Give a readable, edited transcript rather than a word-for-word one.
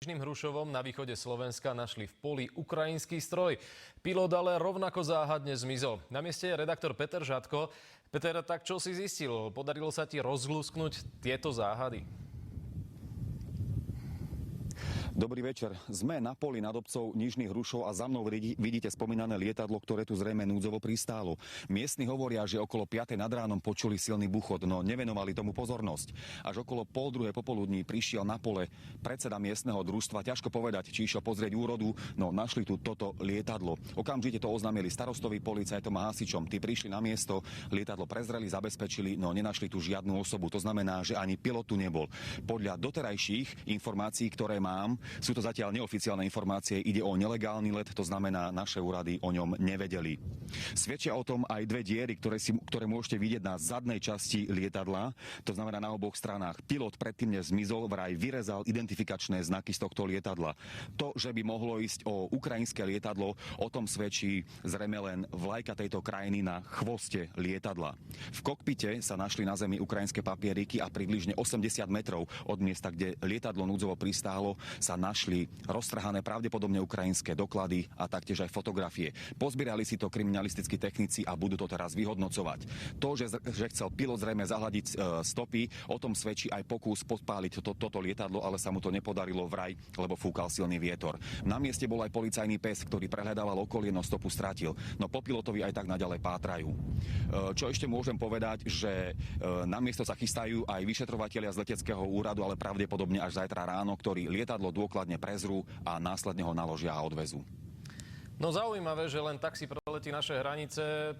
Južným Hrušovom na východe Slovenska našli v poli ukrajinský stroj. Pilot ale rovnako záhadne zmizol. Na mieste je redaktor Peter Žatko. Peter, tak čo si zistil? Podarilo sa ti rozlúsknuť tieto záhady? Dobrý večer. Sme na poli nad obcov Nižných Hrušov a za mnou vidíte spomínané lietadlo, ktoré tu zrejme núdzovo pristálo. Miestni hovoria, že okolo 5. nad ránom počuli silný buchot, no nevenovali tomu pozornosť. Až okolo 1:30 popoludní prišiel na pole predseda miestneho družstva. Ťažko povedať, či išiel pozrieť úrodu, no našli tu toto lietadlo. Okamžite to oznámili starostovi, policajtom a hasičom. Tí prišli na miesto, lietadlo prezreli, zabezpečili, no nenašli tu žiadnu osobu. To znamená, že ani pilot tu nebol. Podľa doterajších informácií, ktoré mám, sú to zatiaľ neoficiálne informácie, ide o nelegálny let, to znamená, naše úrady o ňom nevedeli. Svedčia o tom aj dve diery, ktoré môžete vidieť na zadnej časti lietadla, to znamená na oboch stranách. Pilot predtým nezmizol, vraj vyrezal identifikačné znaky z tohto lietadla. To, že by mohlo ísť o ukrajinské lietadlo, o tom svedčí zrejme len vlajka tejto krajiny na chvoste lietadla. V kokpite sa našli na zemi ukrajinské papieriky a približne 80 metrov od miesta, kde lietadlo núdzovo pristálo, sa našli roztrhané pravdepodobne ukrajinské doklady a taktiež aj fotografie. Pozbierali si to kriminalistickí technici a budú to teraz vyhodnocovať. To, že chcel pilot zrejme zahľadiť stopy, o tom svedčí aj pokus podpáliť toto lietadlo, ale sa mu to nepodarilo vraj, lebo fúkal silný vietor. Na mieste bol aj policajný pes, ktorý prehľadával okolie, no stopu stratil. No po pilotovi aj tak naďalej pátrajú. Čo ešte môžem povedať, že na miesto sa chystajú aj vyšetrovatelia z leteckého úradu, ale pravdepodobne až zajtra ráno, ktorí lietadlo dôkladne prezrú a následne ho naložia a odvezú. No zaujímavé, že len tak si preletí naše hranice.